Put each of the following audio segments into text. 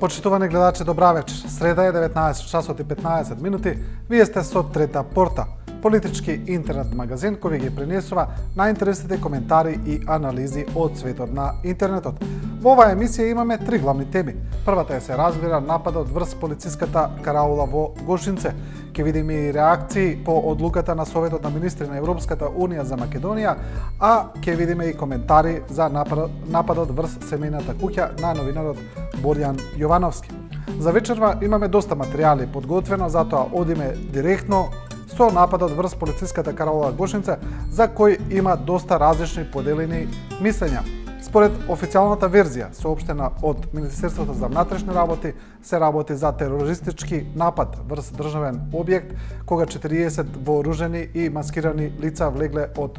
Почитувани гледачи, добра вечер. Среда е 19 часот и 15 минути. Вие сте со Трета порта, политички интернет магазин кој ви ги пренесува најинтересните коментари и анализи од светот на интернетот. Во оваа емисија имаме три главни теми. Првата се разбира нападот врз полициската караула во Гошинце. Ке видиме и реакции по одлуката на Советот на министри на Европската Унија за Македонија, а ке видиме и коментари за нападот врз семејната куќа на новинарот Борјан Јовановски. За вечерва имаме доста материјали подготвено, затоа одиме директно со нападот врз полициската караула Гошинце, за кој има доста различни поделени мислења. Според официјалната верзија, соопштена од Министерството за внатрешни работи, се работи за терористички напад врз државен објект, кога 40 вооружени и маскирани лица влегле од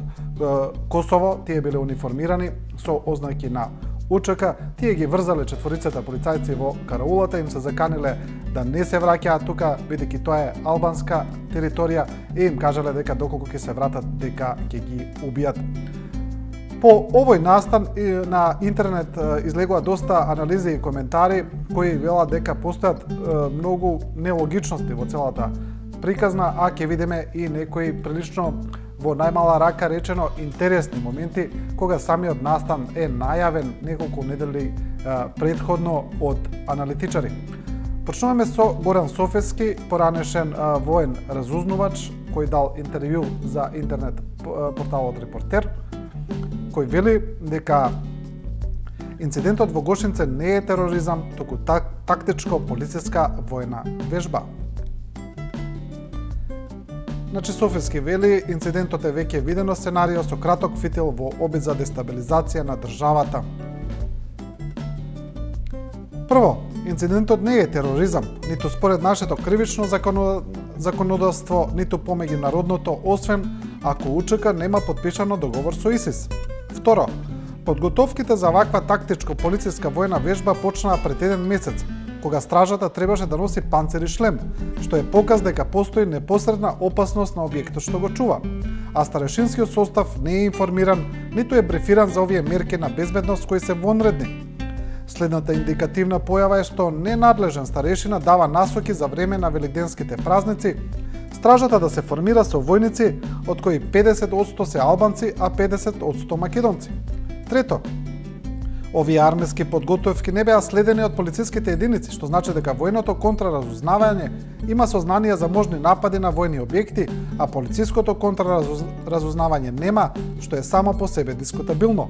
Косово. Тие биле униформирани со ознаки на УЧК. Тие ги врзале четворицата полицајци во караулата, им се заканиле да не се враќаат тука, бидејќи тоа е албанска територија, и им кажале дека доколку ќе се вратат, дека ќе ги убијат. По овој настан на интернет излегува доста анализи и коментари кои велат дека постојат многу нелогичности во целата приказна, а ќе видиме и некои прилично во најмала рака речено интересни моменти кога самиот настан е најавен неколку недели претходно од аналитичари. Почнуваме со Горан Софевски, поранешен воен разузнувач кој дал интервју за интернет порталот Репортер, кој вели дека инцидентот во Гошинце не е тероризам, туку тактичко полициска војна вежба. Значи, Софевски вели, инцидентот е веќе видено сценарио со краток фитил во обид за дестабилизација на државата. Прво, инцидентот не е тероризам, ниту според нашето кривично законодавство, ниту по меѓународното, освен ако УЧК нема подпишано договор со ИСИС. Второ, подготовките за ваква тактичко полициска војна вежба почнаа пред еден месец, кога стражата требаше да носи панцир и шлем, што е показ дека постои непосредна опасност на објектот што го чува. А старешинскиот состав не е информиран, ниту е брифиран за овие мерки на безбедност кои се вонредни. Следната индикативна појава е што ненадлежен старешина дава насоки за време на велигденските празници, стражата да се формира со војници, од кои 50% се албанци, а 50% македонци. Трето, овие армиски подготовки не беа следени од полициските единици, што значи дека војното контраразузнавање има сознание за можни напади на војни објекти, а полициското контраразузнавање нема, што е само по себе дискутабилно.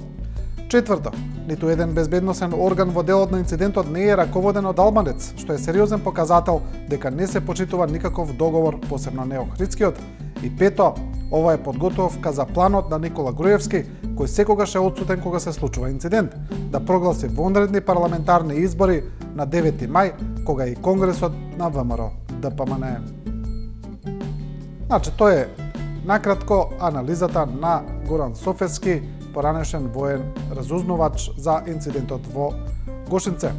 Четврто, ниту еден безбедносен орган во делот на инцидентот не е раководен од албанец, што е сериозен показател дека не се почитува никаков договор, посебно не Охридскиот. И пето, ова е подготовка за планот на Никола Груевски, кој секогаш е отсутен кога се случува инцидент, да прогласи вонредни парламентарни избори на 9 мај, кога и Конгресот на ВМРО ДПМН. Значи, тоа е накратко анализата на Горан Софевски, поранешен воен разузнувач за инцидентот во Гошинце.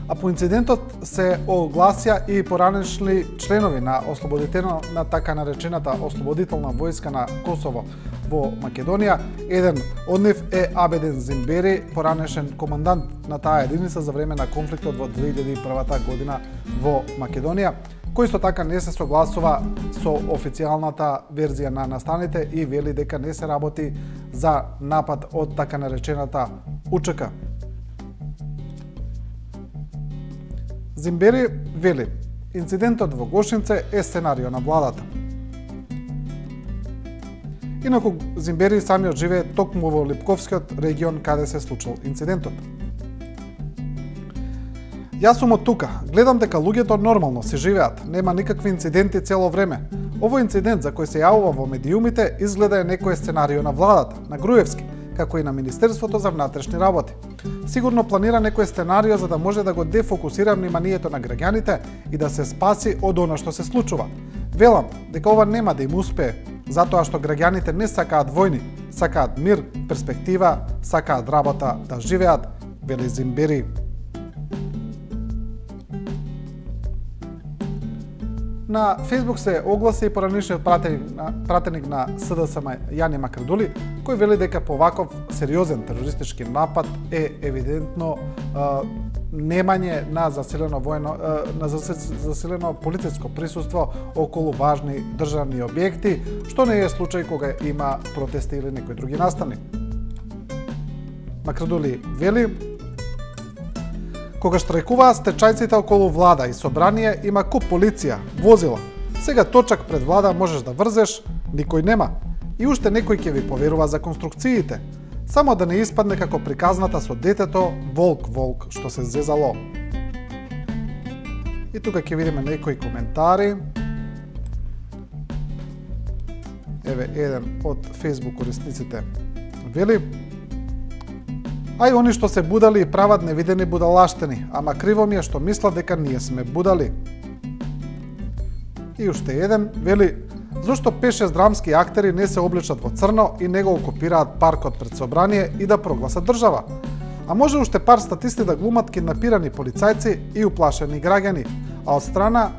А по инцидентот се огласија и поранешни членови на на така наречената ослободителна војска на Косово во Македонија. Еден од нив е Абедин Зимбери, поранешен командант на таа единица за време на конфликтот во 2001 година во Македонија, кој исто така не се согласува со официјалната верзија на настаните и вели дека не се работи за напад од така наречената УЧК. Зимбери вели, инцидентот во Гошинце е сценарио на владата. Инаку Зимбери самиот живее токму во Липковскиот регион каде се случил инцидентот. Јас сум од тука, гледам дека луѓето нормално си живеат, нема никакви инциденти цело време. Овој инцидент за кој се јавува во медиумите изгледа е некој сценарио на владата, на Груевски, како и на Министерството за внатрешни работи. Сигурно планира некој сценарио за да може да го дефокусира вниманието на граѓаните и да се спаси од она што се случува. Велам дека ова нема да им успее, затоа што граѓаните не сакаат војни, сакаат мир, перспектива, сакаат работа да живеат, вели Зимбери. На Facebook се огласи и поранешниот пратеник на СДСМ Јани Макредули, кој вели дека по ваков сериозен терористички напад е евидентно немање на засилено полициско присуство околу важни државни објекти, што не е случај кога има протести или некои други настани. Макредули вели: кога штрајкуваат стечајците околу влада и собрание, има куп полиција, возила. Сега точак пред влада можеш да врзеш, никој нема. И уште некој ќе ви поверува за конструкциите. Само да не испадне како приказната со детето волк, што се зезало. И тука ќе видиме некои коментари. Еве еден од Facebook корисниците вели: ај они што се будали и прават невидени будалаштини, ама криво ми е што мислат дека ние сме будали. И уште еден вели: зошто 5-6 драмски актери не се обличат во црно и не го окупираат паркот пред собрание и да прогласат држава? А може уште пар статисти да глумат киднапирани полицајци и уплашени граѓани, а од страна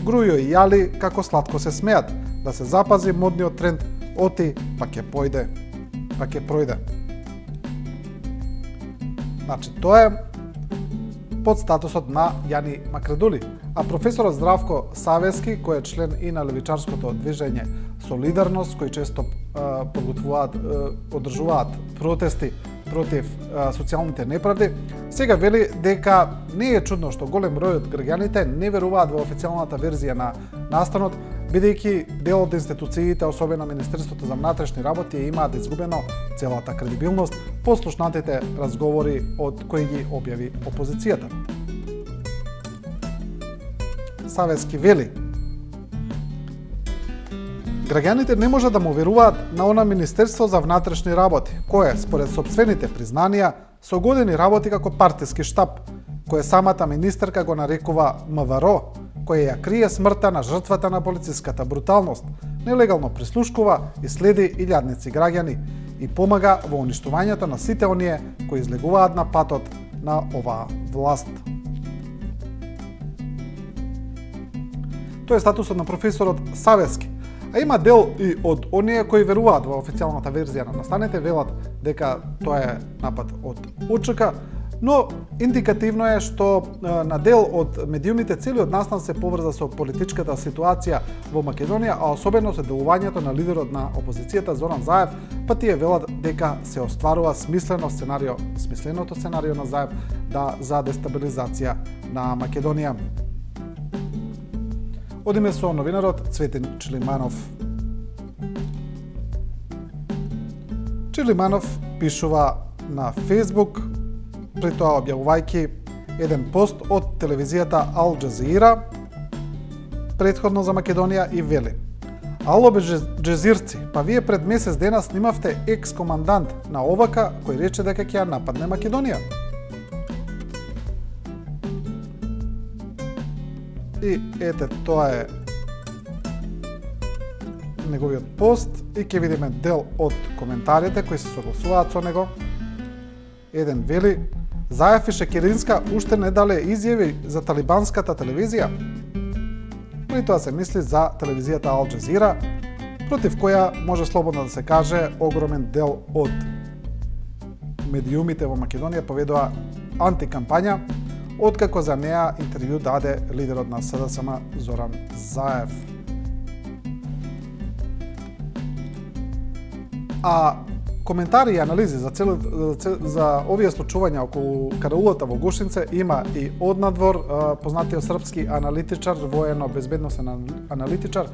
Грујо и Јали како сладко се смеат, да се запази модниот тренд оти па ќе пројде. Значи, тоа е под статусот на Јани Макредули. А професорот Здравко Савески, кој е член и на левичарското движење Солидарност, кои често одржуваат протести против социјалните неправди, сега вели дека не е чудно што голем број од граѓаните не веруваат во официјалната верзија на настанот, бидејќи дел од институциите, особено Министерството за внатрешни работи, имаат изгубено целата кредибилност по слушнатите разговори од кои ги објави опозицијата. Савески вели: граѓаните не може да му веруваат на она Министерство за внатрешни работи, кое, според сопствените признанија, со години работи како партиски штаб, кое самата министерка го нарекува МВР, кое ја крие смртта на жртвата на полициската бруталност, нелегално прислушкува и следи илјадници граѓани и помага во уништувањето на сите оние кои излегуваат на патот на оваа власт. Тоа е статусот на професорот Савески. А има дел и од оние кои веруваат во официјалната верзија на настаните, велат дека тоа е напад од ОЧК, но индикативно е што на дел од медиумите целиот настан се поврза со политичката ситуација во Македонија, а особено со делувањето на лидерот на опозицијата Зоран Заев, па тие велат дека се остварува смисленото сценарио на Заев за дестабилизација на Македонија. Одиме со новинарот Цветин Чилиманов. Чилиманов пишува на Facebook, при тоа објавувајќи еден пост од телевизијата Ал Джазира, претходно за Македонија, и вели: ало бе джезирци, па вие пред месец дена снимавте екс-командант на ОВК кој рече дека ќе ја нападне Македонија. И ете, тоа е неговиот пост и ќе видиме дел од коментарите кои се согласуваат со него. Еден вели: Заев и Шекеринска уште не дале изјави за талибанската телевизија. При тоа се мисли за телевизијата Ал Джазира, против која може слободно да се каже огромен дел од медиумите во Македонија поведува антикампања, откако за неа интервју даде лидерот на СДСМ Зоран Заев. А коментари и анализи за овие случувања околу караулата во Гушинце има и однадвор познатиот српски аналитичар, воено-безбедносен аналитичар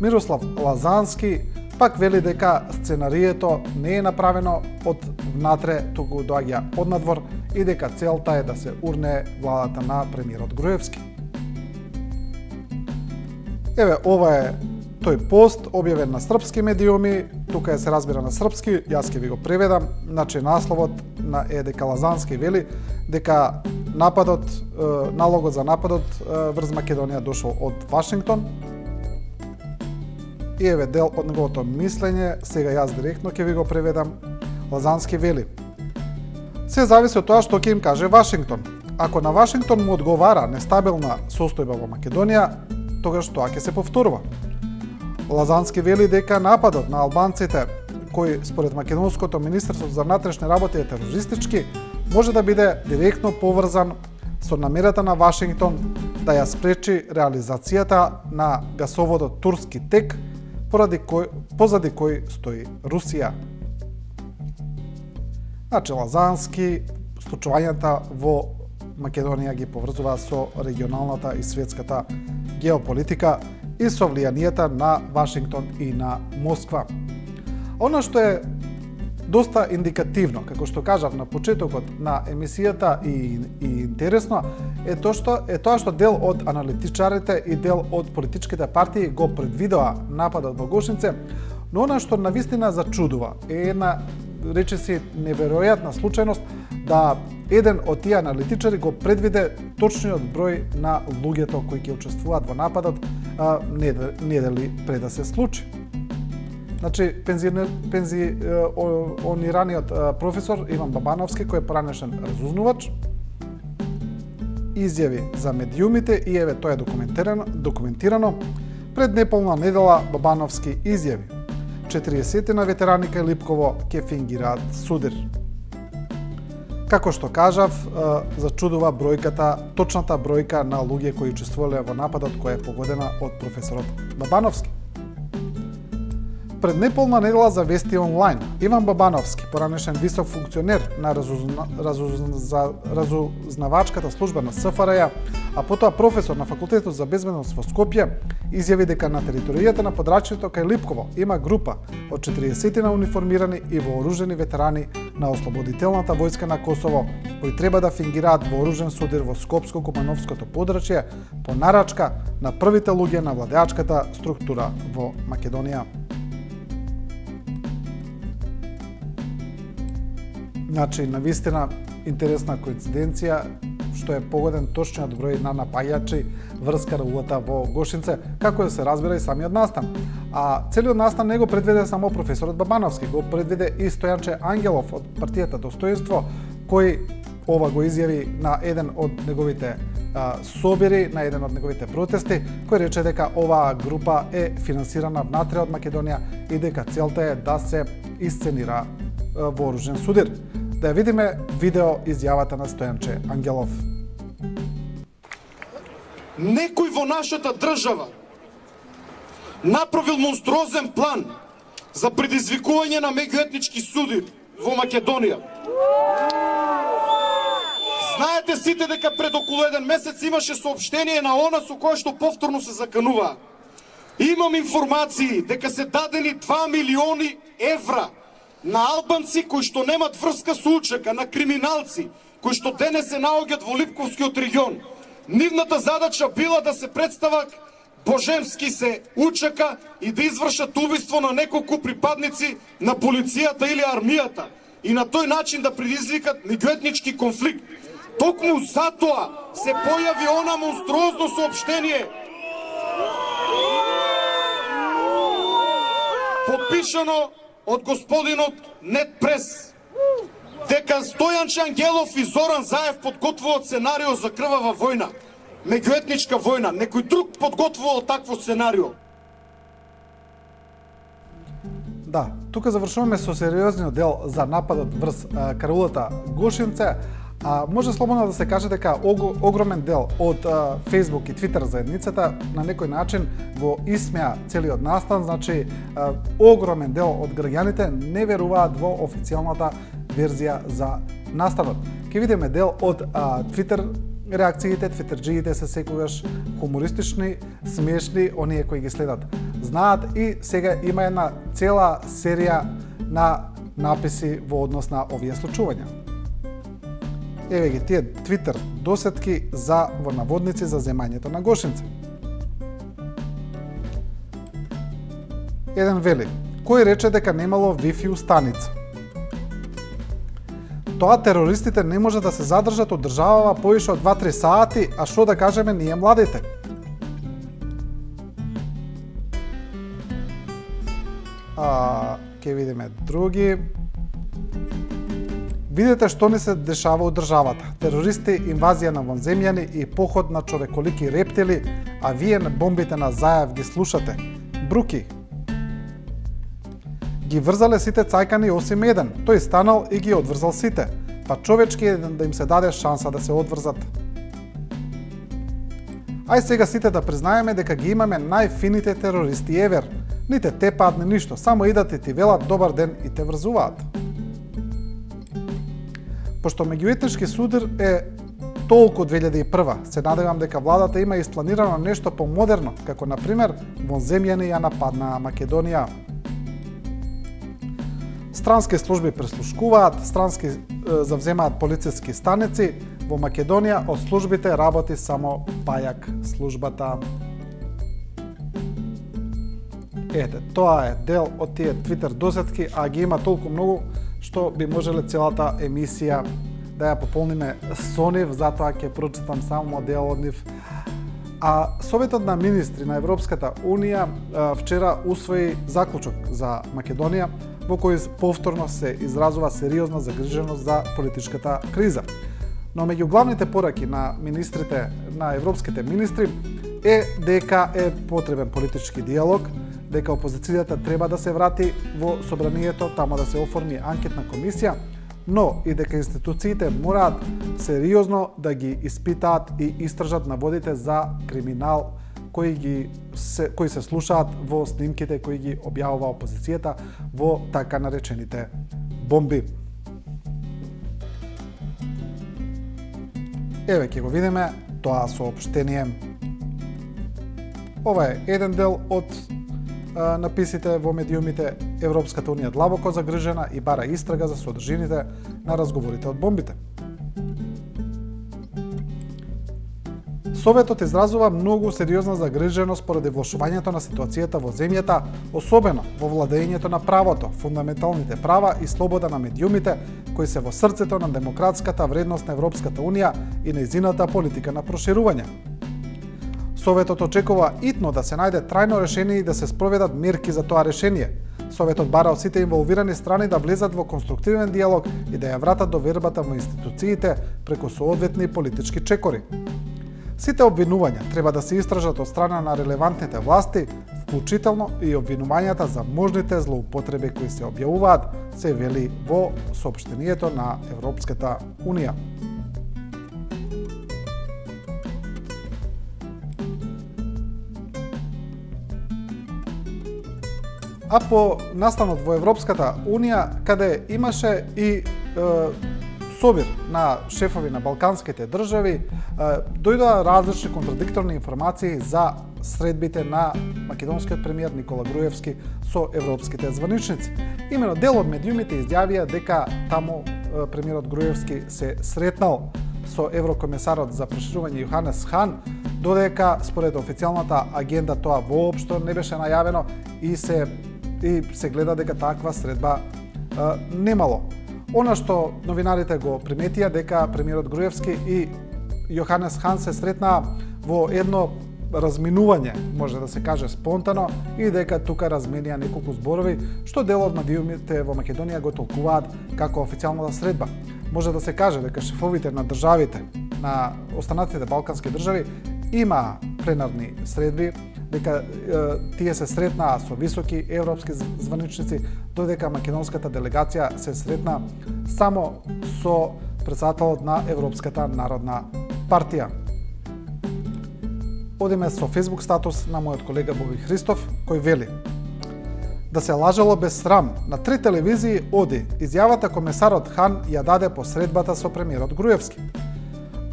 Мирослав Лазански, пак вели дека сценарието не е направено од внатре, туку доаѓа однадвор и дека целта е да се урне владата на премиерот Груевски. Еве, ова е тој пост, објавен на српски медиуми, тука се разбира на српски, јас ќе ви го преведам. Значи, насловот е дека Лазански вели дека налогот за нападот врз Македонија дошол од Вашингтон. И еве дел од неговото мислење, сега јас директно ќе ви го преведам. Лазански вели: се зависи од тоа што ќе им каже Вашингтон. Ако на Вашингтон му одговара нестабилна состојба во Македонија, тогаш тоа ќе се повторува. Лазански вели дека нападот на албанците, кој според Македонското Министерство за внатрешни работи е терористички, може да биде директно поврзан со намерата на Вашингтон да ја спречи реализацијата на гасоводот Турски тек, позади кој стои Русија. Значи, Лазански случувањата во Македонија ги поврзува со регионалната и светската геополитика и со влијанието на Вашингтон и на Москва. Она што е доста индикативно, како што кажав на почетокот на емисијата и интересно, е тоа што дел од аналитичарите и дел од политичките партии го предвидоа нападот во Гошинце, но она што навистина зачудува е една, речиси, неверојатна случајност да еден од тие аналитичари го предвиде точниот број на луѓето кои ќе учествуваат во нападот недели пред да се случи. Значи, пензионираниот професор Иван Бабановски, кој е поранешен разузнувач, изјави за медиумите и еве тоа е документирано. Пред неполна недела Бабановски изјави: 40 на ветерани кај Липково ќе фингираат судир. Како што кажав, зачудува бројката, точната бројка на луѓе кои учествувале во нападот која е погодена од професорот Бабановски. Пред неполна недела за Вести онлайн, Иван Бабановски, поранешен висок функционер на разузнавачката служба на СФРЈ, а потоа професор на Факултетот за безбедност во Скопје, изјави дека на територијата на подрачјето кај Липково има група од 40 на униформирани и вооружени ветерани на Ослободителната војска на Косово, кои треба да фингираат вооружен судир во Скопско-Кумановското подрачје по нарачка на првите луѓе на владеачката структура во Македонија. Значи, навистина интересна коинциденција, што е погоден точниот број на напаѓачи врз караулата во Гошинце, како да се разбира и самиот настан. А целиот настан не го предвиде само професорот Бабановски, го предвиде и Стојанче Ангелов од партијата Достоинство, кој ова го изјави на еден од неговите собери, на еден од неговите протести, кој рече дека оваа група е финансирана внатре од Македонија и дека целта е да се исценира вооружен судир. Да ја видиме видео изјавата на Стојанче Ангелов. Некој во нашата држава направил монструозен план за предизвикување на меѓуетнички судир во Македонија. Знаете сите дека пред околу еден месец имаше соопштение на ООН со кое што повторно се заканува. Имам информации дека се дадени 2 милиони евра на албанци кои што немат врска со учека, на криминалци кои што денес се наоѓаат во Липковскиот регион. Нивната задача била да се представат божемски се учека и да извршат убиство на неколку припадници на полицијата или армијата и на тој начин да предизвикат меѓуетнички конфликт. Токму затоа се појави она монструозно соопштение подпишано од господинот Нет Прес, дека Стојанче Ангелов и Зоран Заев подготвуваат сценарио за крвава војна, меѓуетничка војна. Некој друг подготвувал такво сценарио. Да, тука завршуваме со сериозниот дел за нападот врз караулата Гошинце. Може слободно да се каже дека огромен дел од Facebook и Twitter заедницата на некој начин го исмеа целиот настан, значи огромен дел од граѓаните не веруваат во официјалната верзија за настанот. Ке видиме дел од Twitter реакциите, твитерџиите се секогаш хумористични, смешни, оние кои ги следат знаат и сега има една цела серија на написи во однос на овие случувања. Еве ги тие Твитер досетки за во наводници за земањето на Гошинце. Еден вели: кој рече дека немало Wi-Fi станица? Тоа терористите не може да се задржат од државава повише од 2-3 сати, а што да кажеме ние младите? Ке видиме други. Видете што ни се дешава од државата. Терористи, инвазија на вонземјани и поход на човеколики рептили, а вие на бомбите на Заев ги слушате. Бруки. Ги врзале сите цајкани осим еден. Тој станал и ги одврзал сите. Па човечки да им се даде шанса да се одврзат. Ај сега сите да признаеме дека ги имаме најфините терористи евер. Ни те тепаат ни ништо, само идат и ти велат добар ден и те врзуваат. Пошто меѓуетнички судар е толку 2001, се надевам дека владата има испланирано нешто помодерно, како например вонземјани ја нападнаа Македонија. Странски служби преслушкуваат, странски завземаат полициски станици, во Македонија од службите работи само пајак службата. Ете, тоа е дел од тие Твитер досетки, а ги има толку многу што би можеле целата емисија да ја пополниме со нив, затоа ќе прочитам само дел од нив. А Советот на министри на Европската Унија вчера усвои заклучок за Македонија, во кој повторно се изразува сериозна загриженост за политичката криза. Но меѓу главните пораки на министрите, на европските министри, е дека е потребен политички диалог, дека опозицијата треба да се врати во собранието, тамо да се оформи анкетна комисија, но и дека институциите мораат сериозно да ги испитаат и истражат наводите за криминал кои се слушаат во снимките кои ги објавува опозицијата во така наречените бомби. Еве ќе го видиме тоа соопштение. Ова е еден дел од написите во медиумите. Европската Унија длабоко загрижена и бара истрага за содржините на разговорите од бомбите. Советот изразува многу сериозна загриженост поради влошувањето на ситуацијата во земјата, особено во владењето на правото, фундаменталните права и слобода на медиумите, кои се во срцето на демократската вредност на Европската Унија и нејзината политика на проширување. Советот очекува итно да се најде трајно решение и да се спроведат мерки за тоа решение. Советот бара од сите инволвирани страни да влезат во конструктивен диалог и да ја вратат довербата во институциите преку соодветни политички чекори. Сите обвинувања треба да се истражат од страна на релевантните власти, вклучително и обвинувањата за можните злоупотреби кои се објавуваат, се вели во соопштението на Европската Унија. А по настанот во Европската Унија, каде имаше и собир на шефови на балканските држави, дојдоа различни контрадикторни информации за средбите на македонскиот премиер Никола Груевски со европските званичници. Имено дел од медиумите изјавија дека таму премиерот Груевски се сретнал со еврокомесарот за проширување Јоханес Хан, додека според официјалната агенда тоа воопшто не беше најавено и се гледа дека таква средба немало. Она што новинарите го приметија дека премиерот Груевски и Јоханес Хан се сретнаа во едно разминување, може да се каже спонтано, и дека тука разменија неколку зборови, што дел од медиумите во Македонија го толкуваат како официјалната средба. Може да се каже дека шефовите на државите, на останатите балкански држави, има пленарни средби, дека тие се сретнаа со високи европски званичници, додека македонската делегација се сретна само со претседателот на Европската народна партија. Одиме со Facebook статус на мојот колега Боби Христов, кој вели: да се лажало без срам, на 3 телевизии оди, изјавата комесарот Хан ја даде по средбата со премиерот Груевски.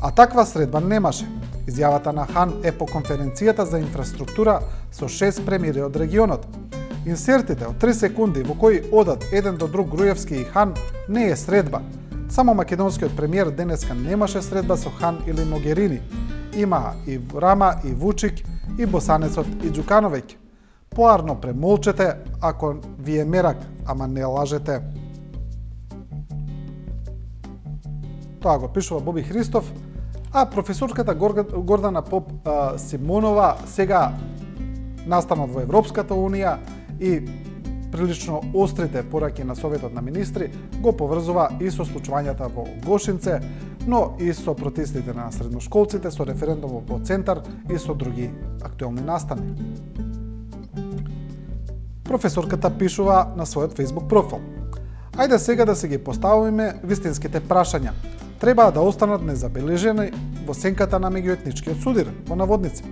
А таква средба немаше. Изјавата на Хан е по конференцијата за инфраструктура со 6 премиери од регионот. Инсертите од 3 секунди во кои одат еден до друг Груевски и Хан не е средба. Само македонскиот премиер денеска немаше средба со Хан или Могерини. Има и Рама, и Вучик, и босанецот и Ѓукановиќ. Поарно премолчете ако ви е мерак, ама не лажете. Тоа го пишува Боби Христов, а професорката Гордана Поп Симонова сега настанот во Европската Унија и прилично острите пораки на Советот на министри го поврзува и со случувањата во Гошинце, но и со протестите на средношколците, со референдумот во Центар и со други актуелни настани. Професорката пишува на својот Facebook профил: ајде сега да се ги поставиме вистинските прашања. треба да останат незабележени во сенката на меѓуетничкиот судир, по наводници.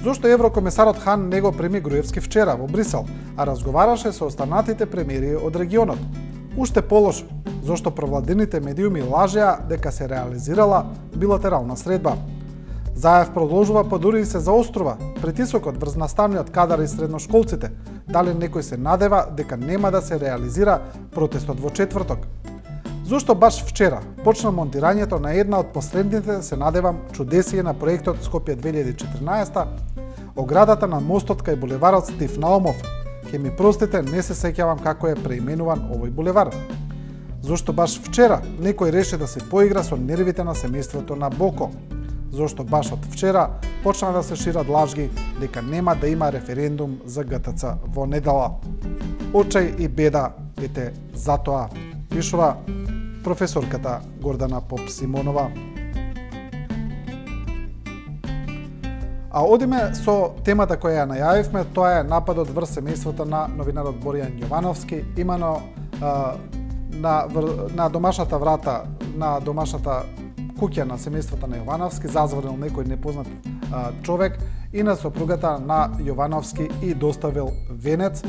Зошто еврокомесарот Хан не го прими Груевски вчера во Брисел, а разговараше со останатите премиери од регионот? Уште полошо, зошто провладените медиуми лажеа дека се реализирала билатерална средба. Заев продолжува па дури и се заострува притисокот врз наставниот кадар и средношколците, дали некој се надева дека нема да се реализира протестот во четврток. Зошто баш вчера почна монтирањето на една од последните, се надевам, чудесија на проектот Скопје 2014, оградата на мостот кај булеварот Стив Наумов? Ке ми простите, не се сеќавам како е преименуван овој булевар. Зошто баш вчера некој реши да се поигра со нервите на семејството на Боко? Зошто баш од вчера почна да се шират лажги дека нема да има референдум за ГТЦ во недела? Очај и беда ете затоа, пишува професорката Гордана Поп-Симонова. А одиме со темата која ја најавивме, тоа е нападот врз семејството на новинарот Боријан Јовановски, имено на домашната врата, на домашната куќа на семејството на Јовановски, зазвонил некој непознат човек и на сопругата на Јовановски и доставил венец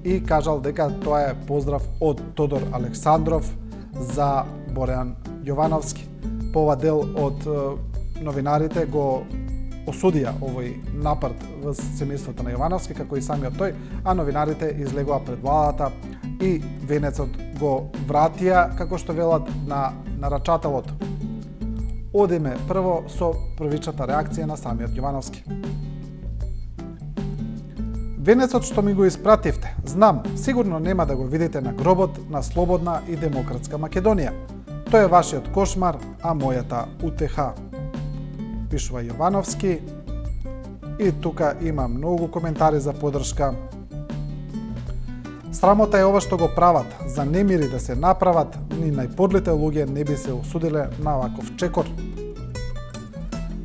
и кажал дека тоа е поздрав од Тодор Александров за Боријан Јовановски. По ова дел од новинарите го осудија овој напад во семејството на Јовановски, како и самиот тој, а новинарите излегоа пред владата и венецот го вратија, како што велат, на нарачателот. Одиме прво со првичната реакција на самиот Јовановски. Венецот што ми го испративте, знам, сигурно нема да го видите на гробот на слободна и демократска Македонија. Тој е вашиот кошмар, а мојата утеха, пишува Јовановски. И тука има многу коментари за поддршка. Срамота е ова што го прават, за немири да се направат, ни најподлите луѓе не би се осудиле на ваков чекор.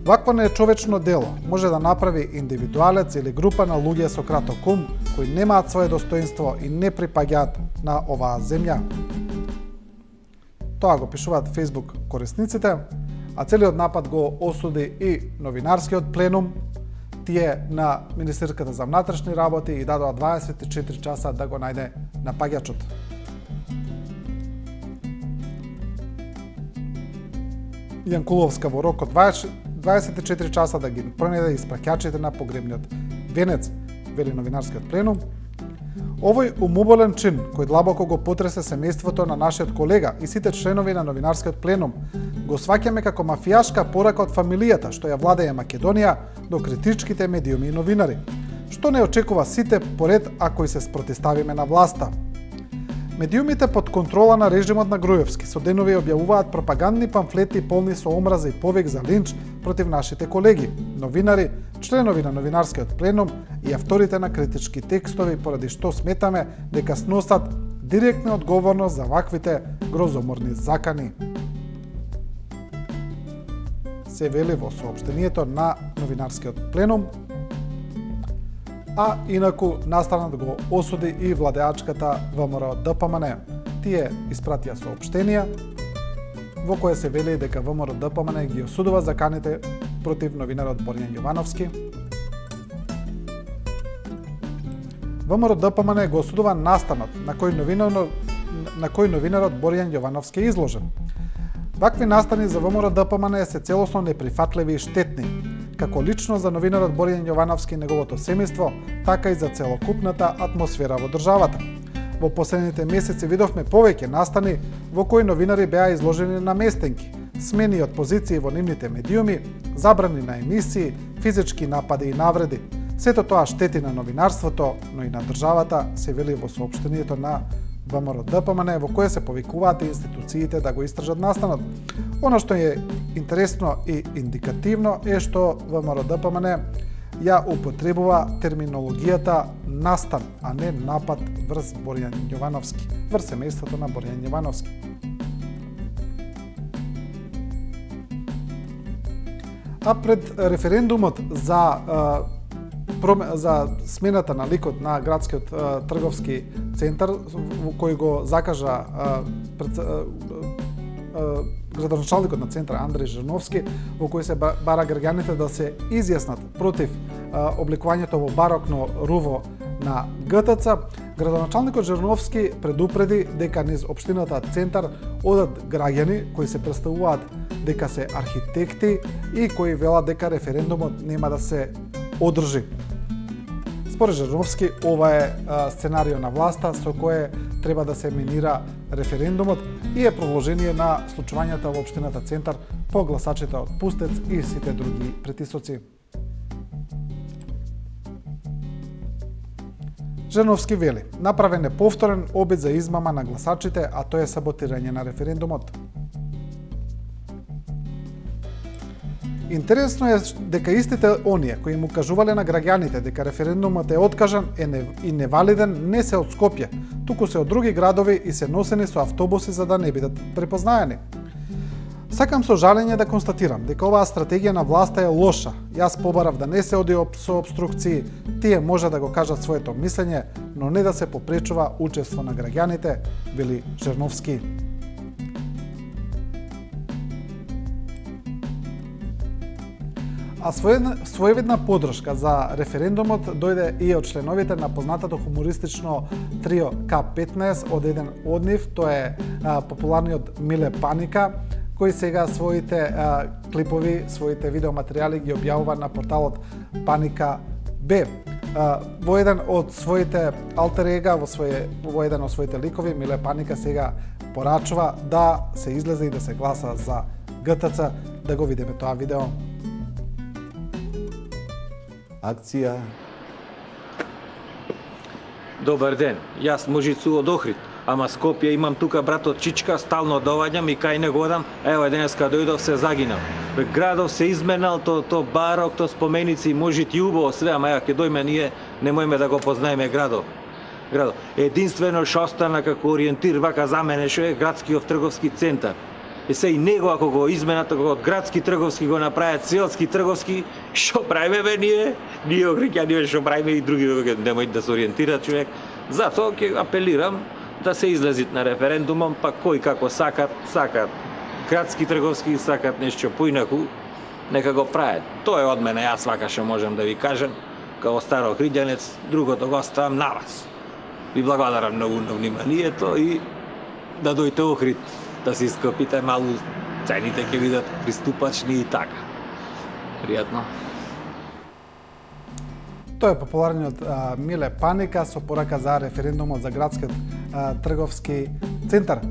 Вакво нечовечно дело може да направи индивидуалец или група на луѓе со краток ум, кои немаат свое достоинство и не припаѓаат на оваа земја. Тоа го пишуваат Facebook корисниците, а целиот напад го осуди и новинарскиот пленум. Тие на Министерската за внатрешни работи и дадоа 24 часа да го најде напаѓачот. Јанкуловска во рок од 24 часа да ги пронајде испраќачите на погребниот венец, вели новинарскиот пленум. Овој умоболен чин, кој длабоко го потресе семејството на нашиот колега и сите членови на новинарскиот пленум, го сваќаме како мафијашка порака од фамилијата што ја владее Македонија до критичките медиуми и новинари, што не очекува сите поред ако и се спротиставиме на власта. Медиумите под контрола на режимот на Груевски со денови објавуваат пропагандни памфлети полни со омраза и повик за линч против нашите колеги, новинари, членови на новинарскиот пленум и авторите на критички текстови, поради што сметаме дека сносат директна одговорност за ваквите грозоморни закани. Се вели во соопштението на новинарскиот пленум, а инаку настанат го осуди и владеачката ВМРО ДПМН. Тие испратија соопштенија во кое се вели дека ВМРО ДПМН ги осудува заканите против новинарот Боријан Јовановски. ВМРО ДПМН го осудува настанот на кој новинарот Боријан Јовановски е изложен. Вакви настани за ВМРО ДПМН се целосно неприфатливи и штетни, како лично за новинарот Боријан Јовановски и неговото семејство, така и за целокупната атмосфера во државата. Во последните месеци видовме повеќе настани во кои новинари беа изложени на местенки, смени од позиции во нивните медиуми, забрани на емисии, физички напади и навреди. Сето тоа штети на новинарството, но и на државата, се вели во соопштението на ВМРО ДПМН, во кое се повикуваат институциите да го истражат настанот. Она што е интересно и индикативно е што ВМРО ДПМН ја употребува терминологијата настан, а не напад врз Боријан Јовановски, врз семејството на Боријан Јовановски. А пред референдумот за смената на ликот на градскиот трговски центар, во кој го закажа градоначалникот на Центар Андреј Жирновски, во кој се бара граѓаните да се изјаснат против обликувањето во барокно руво на ГТЦ. Градоначалникот Жирновски предупреди дека низ општината Центар одат граѓани кои се представуваат дека се архитекти и кои велат дека референдумот нема да се одржи. Според Жирновски, ова е сценарио на власта со кое треба да се минира референдумот и е продолжение на случувањата во општината Центар по гласачите од Пустец и сите други притисоци. Жирновски вели, направен е повторен обид за измама на гласачите, а тоа е саботирање на референдумот. Интересно е дека истите оние кои му кажувале на граѓаните дека референдумот е откажан и невалиден не се од Скопје, туку се од други градови и се носени со автобуси за да не бидат препознаени. Сакам со жалење да констатирам дека оваа стратегија на власта е лоша. Јас побарав да не се оди со обструкции, тие може да го кажат своето мислење, но не да се попречува учество на граѓаните, вели Жирновски. А своевидна подршка за референдумот дојде и од членовите на познатото хумористично трио К15, од еден од нив, тоа е популарниот Миле Паника, кој сега своите клипови, своите видеоматеријали ги објавува на порталот Паника Б. Во еден од своите алтер ега, во еден од своите ликови, Миле Паника сега порачува да се излезе и да се гласа за ГТЦ. Да го видиме тоа видео. Акција. Добар ден, јас Можицу од Охрид, ама Скопје имам тука братот Чичка, стално доваѓам и кај него одам, ево денеска дојдов се загинав. Градов се изменал, то барок, то споменици, Можит и убаво све, ама ја ќе дојме ние, немојме да го познаеме градов. Единствено што остана како ориентир вака за мене што е градскиот трговски центар. И се и него ако го изменат, ако од градски трговски го направат селски трговски, што правиме бе ние? Ние огрикјани што правиме и други немој да се ориентира човек. Затоа ќе апелирам да се излезит на референдумом, па кој како сакат. Градски трговски сакат нешто поинаку, нека го прават. Тоа е од мене, јас вака што можам да ви кажам, као старо охриѓанец, другото го оставам на вас. Ви благодарам многу на вниманието и да дојте Охрид. Да се ископите малу, цените ќе бидат приступачни и така. Пријатно. Тоа е популарниот Миле Паника со порака за референдумот за градскиот трговски центар.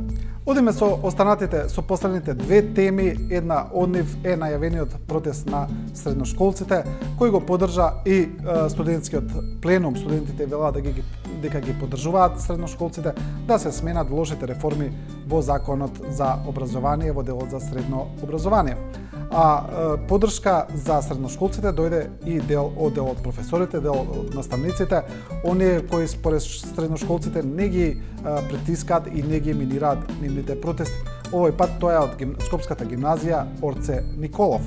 Одиме со последните две теми. Една од нив е најавениот протест на средношколците, кој го поддржа и студентскиот пленум. Студентите велат дека ги поддржуваат средношколците да се сменат лошите реформи во законот за образование, во делот за средно образование. А поддршка за средношколците дојде и дел од професорите, дел од наставниците, оние кои според средношколците не ги притискаат и не ги минираат нивните протести. Овој пат тоа е од Скопската гимназија Орце Николов.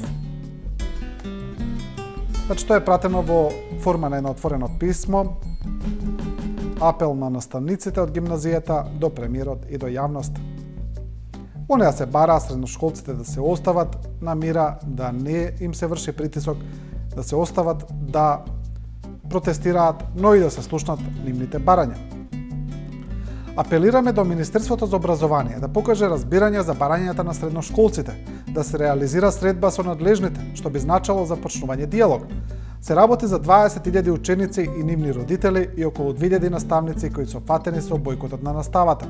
Значи тоа е пратено во форма на едно отворено писмо, апел на наставниците од гимназијата до премиерот и до јавност. Во неја се бара средношколците да се остават на мира, да не им се врши притисок, да се остават да протестираат, но и да се слушнат нивните барања. Апелираме до Министерството за образование да покаже разбирање за барањата на средношколците, да се реализира средба со надлежните, што би значало започнување диалог. Се работи за 20.000 ученици и нивни родители и околу 2.000 наставници кои се фатени со бојкотот на наставата.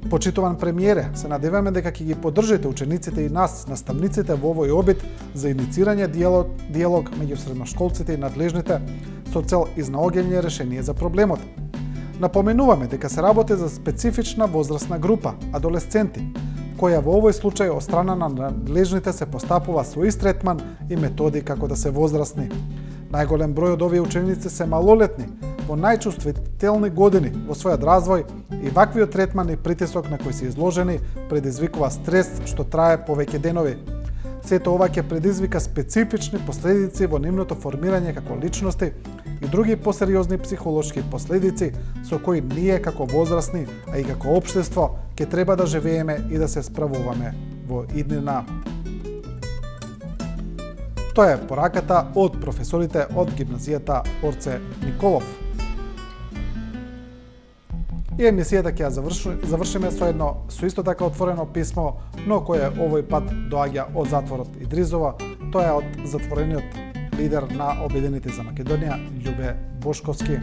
Почитуван премиере, се надеваме дека ќе ги поддржите учениците и нас, наставниците, во овој обид за иницирање диалог меѓу средношколците и надлежните со цел изнаоѓање решение за проблемот. Напоменуваме дека се работи за специфична возрастна група, адолесценти, која во овој случај од страна на надлежните се постапува со ист третман и методи како да се возрастни. Најголем број од овие ученици се малолетни, во најчувствителни години во својот развој и ваквиот третман и притисок на кој се изложени предизвикува стрес што трае повеќе денови. Сето ова ќе предизвика специфични последици во нивното формирање како личности и други посериозни психолошки последици со кои ние како возрастни, а и како општество ќе треба да живееме и да се справуваме во иднина. Тоа е пораката од професорите од гимназијата Орце Николов. И емисијата ќе ја завршиме со едно со исто така отворено писмо, но кое овој пат доаѓа од затворот Идризово. Тоа е од затворениот лидер на Обединети за Македонија, Љубе Бошковски.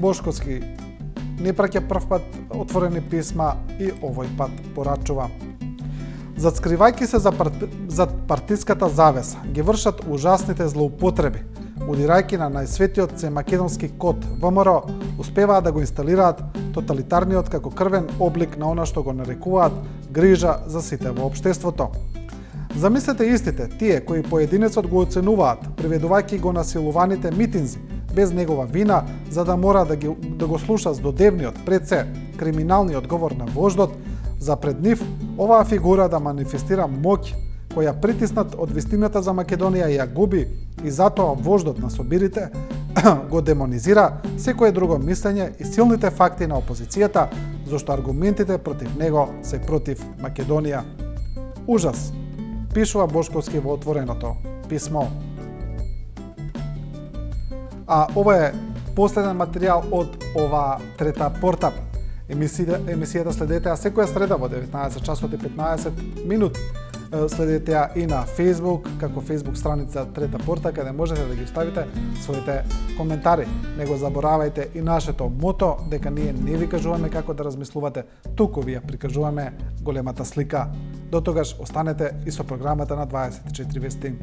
Бошковски не праќа прв пат отворени писма и овој пат порачува. Зацкривајќи се за партиската завеса, ги вршат ужасните злоупотреби. Удирајќи на најсветиот се македонски код, ВМРО успеваат да го инсталираат тоталитарниот како крвен облик на она што го нарекуваат грижа за сите во општеството. Замислете истите, тие кои поединецот го оценуваат, приведувајќи го на силуваните митинзи, без негова вина, за да мора да го слуша здодевниот, пред се криминалниот говор на вождот, за пред нив оваа фигура да манифестира моќ, која притиснат од вистината за Македонија ја губи и затоа вождот на собирите го демонизира секое друго мислење и силните факти на опозицијата, зашто аргументите против него се против Македонија. Ужас, пишува Бошковски во отвореното писмо. А ова е последен материјал од ова трета порта. Емисијата следете ја секоја среда во 19 часот и 15 минути. Следете ја и на Facebook, како Facebook страница Трета порта, каде можете да ги оставите своите коментари. Не го заборавајте и нашето мото, дека ние не ви кажуваме како да размислувате, туку ви ја прикажуваме големата слика. До тогаш останете и со програмата на 24 вести.